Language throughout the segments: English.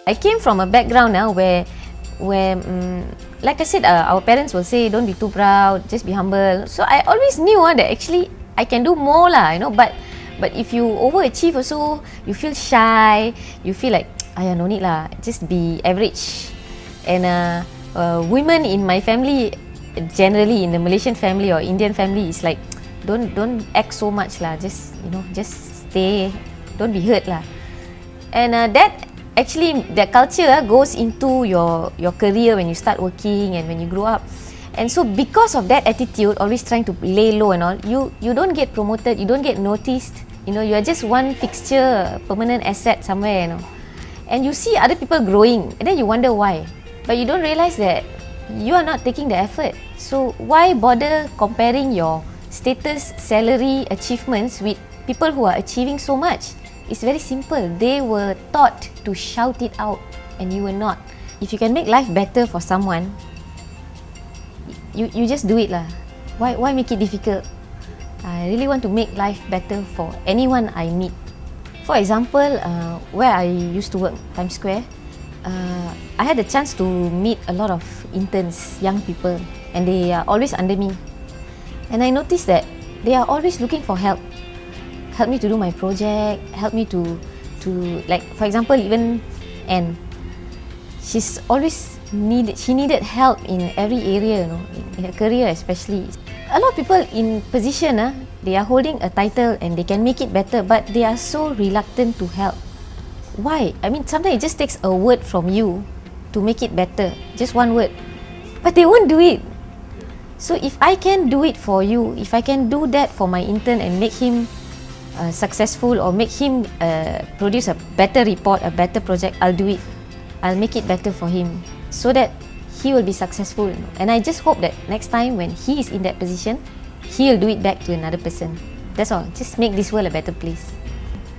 I came from a background where like I said, our parents will say, don't be too proud, just be humble. So I always knew that actually I can do more lah, you know. But if you overachieve also, you feel shy, you feel like, no need lah, just be average. And women in my family, generally in the Malaysian family or Indian family, is like, don't act so much lah, just stay, don't be hurt lah. And that actually, that culture goes into your career when you start working and when you grow up. And so because of that attitude, always trying to lay low and all, you don't get promoted, you don't get noticed, you know, you are just one fixture, permanent asset somewhere, you know. And you see other people growing, and then you wonder why. But you don't realize that you are not taking the effort. So why bother comparing your status, salary, achievements with people who are achieving so much? It's very simple. They were taught to shout it out, and you were not. If you can make life better for someone, you just do it lah. Why make it difficult? I really want to make life better for anyone I meet. For example, where I used to work, Times Square, I had the chance to meet a lot of interns, young people, and they are always under me. And I noticed that they are always looking for help. Help me to do my project, help me to like, for example, even Anne. She's always needed help in every area, you know, in her career especially. A lot of people in position, they are holding a title and they can make it better, but they are so reluctant to help. Why? I mean, sometimes it just takes a word from you to make it better, just one word. But they won't do it. So if I can do it for you, if I can do that for my intern and make him successful, or make him produce a better report, a better project, I'll do it. I'll make it better for him so that he will be successful. And I just hope that next time when he is in that position, he'll do it back to another person. That's all. Just make this world a better place.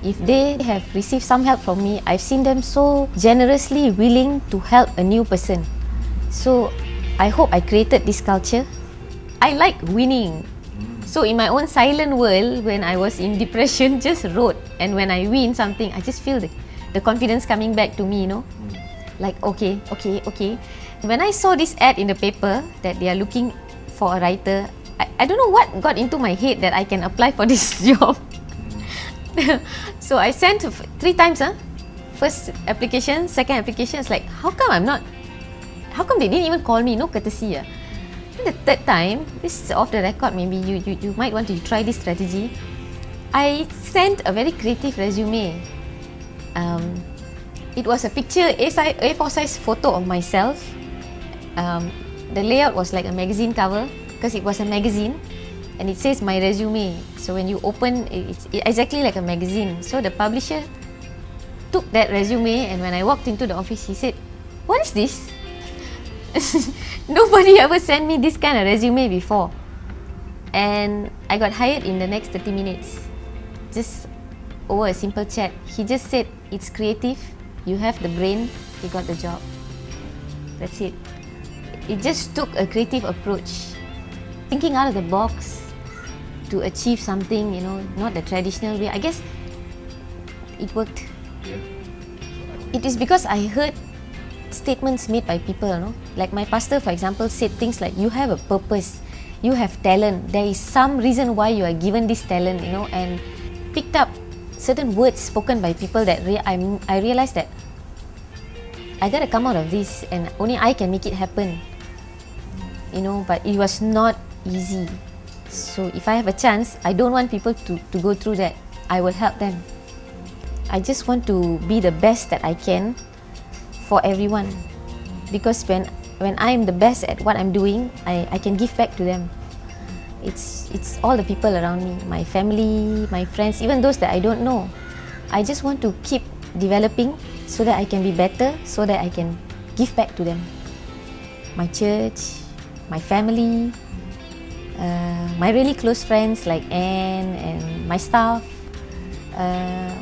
If they have received some help from me, I've seen them so generously willing to help a new person. So I hope I created this culture. I like winning. So in my own silent world, when I was in depression, just wrote. And when I win something, I just feel the confidence coming back to me, you know. Like, okay. When I saw this ad in the paper that they are looking for a writer, I don't know what got into my head that I can apply for this job. So I sent 3 times. First application, second application. It's like, how come they didn't even call me? No courtesy. The third time, this is off the record, maybe you might want to try this strategy. I sent a very creative resume. It was a picture, A4 size photo of myself. The layout was like a magazine cover, because it was a magazine and it says my resume. So when you open, it's exactly like a magazine. So the publisher took that resume, and when I walked into the office, he said, "What is this?" Nobody ever sent me this kind of resume before. And I got hired in the next 30 minutes. Just over a simple chat. He just said, "It's creative, you have the brain, you got the job." That's it. It just took a creative approach. Thinking out of the box to achieve something, you know, not the traditional way. I guess it worked. It is because I heard statements made by people, you know. Like my pastor, for example, said things like, you have a purpose, you have talent, there is some reason why you are given this talent, you know. And picked up certain words spoken by people that I realized that I gotta come out of this, and only I can make it happen, you know. But it was not easy. So if I have a chance, I don't want people to go through that. I will help them. I just want to be the best that I can for everyone, because when I'm the best at what I'm doing, I can give back to them. It's all the people around me, my family, my friends, even those that I don't know. I just want to keep developing so that I can be better, so that I can give back to them. My church, my family, my really close friends like Anne and my staff,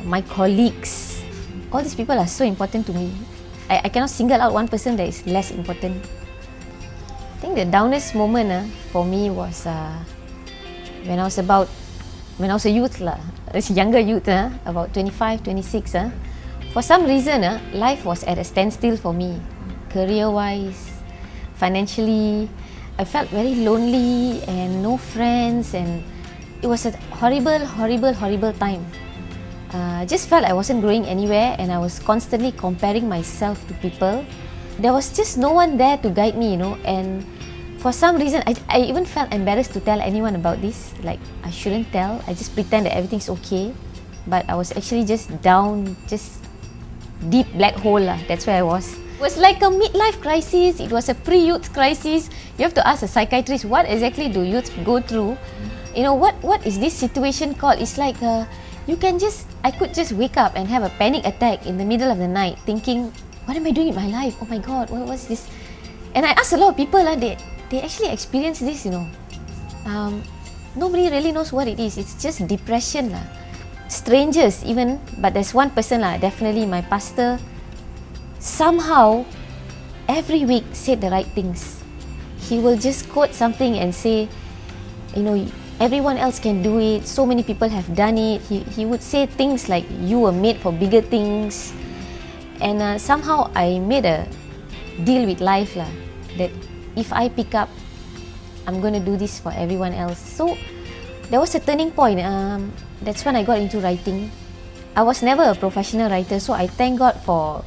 my colleagues. All these people are so important to me. I cannot single out one person that is less important. I think the downest moment for me was when I was a youth, a younger youth, about 25, 26. For some reason, life was at a standstill for me. Career-wise, financially, I felt very lonely and no friends, and it was a horrible time. Just felt I wasn't growing anywhere, and I was constantly comparing myself to people. There was just no one there to guide me, and for some reason, I even felt embarrassed to tell anyone about this. Like, I shouldn't tell. I just pretend that everything's okay. But I was actually just down, just deep black hole lah. That's where I was. It was like a midlife crisis. It was a pre-youth crisis. You have to ask a psychiatrist, what exactly do youth go through? What is this situation called? It's like I could just wake up and have a panic attack in the middle of the night, thinking, what am I doing in my life? Oh my God, what's this? And I asked a lot of people, they actually experience this, Nobody really knows what it is. It's just depression lah. Strangers even, but there's one person lah, definitely my pastor, somehow every week said the right things. He will just quote something and say, everyone else can do it, so many people have done it. He would say things like, you were made for bigger things. And somehow I made a deal with life lah, that if I pick up, I'm going to do this for everyone else. So there was a turning point. That's when I got into writing. I was never a professional writer, so I thank God for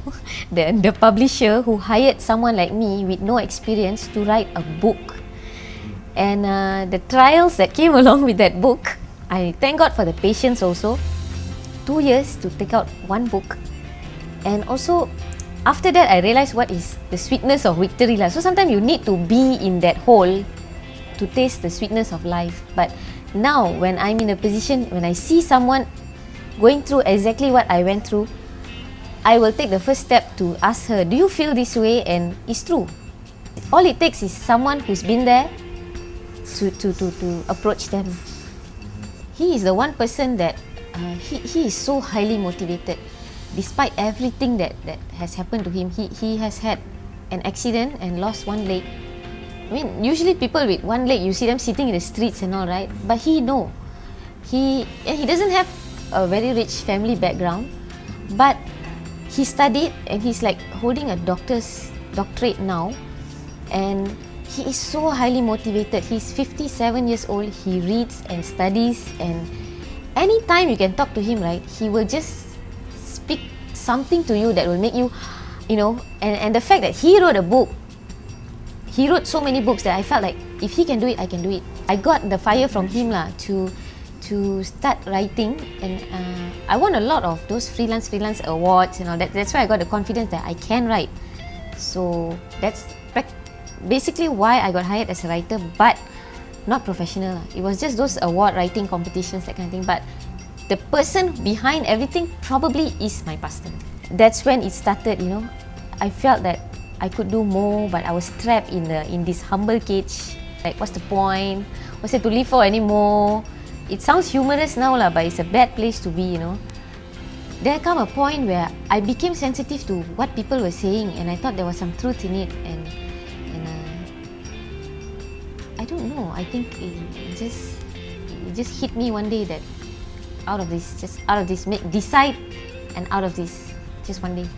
the publisher who hired someone like me with no experience to write a book. And the trials that came along with that book, I thank God for the patience also. 2 years to take out one book. And also, after that, I realized what is the sweetness of victory lah. So sometimes you need to be in that hole to taste the sweetness of life. But now, when I'm in a position, when I see someone going through exactly what I went through, I will take the first step to ask her, do you feel this way? And it's true. All it takes is someone who's been there to approach them. He is the one person that he is so highly motivated. Despite everything that has happened to him, he has had an accident and lost one leg. I mean, usually people with one leg, you see them sitting in the streets and all, right? But he doesn't have a very rich family background, but he studied and he's like holding a doctorate now, and he is so highly motivated. He's 57 years old. He reads and studies, and anytime you can talk to him, right, he will just speak something to you that will make you, and the fact that he wrote a book. He wrote so many books that I felt like if he can do it, I can do it. I got the fire from him lah to start writing, and I won a lot of those freelance awards and all that. That's why I got the confidence that I can write. So that's basically why I got hired as a writer, but not professional. It was just those award writing competitions, that kind of thing. But the person behind everything probably is my pastor. That's when it started. I felt that I could do more, but I was trapped in this humble cage. Like, what's the point? What's there to live for anymore? It sounds humorous now lah, but it's a bad place to be. There come a point where I became sensitive to what people were saying, and I thought there was some truth in it. And I don't know. I think it just hit me one day that out of this, decide, and out of this, just one day.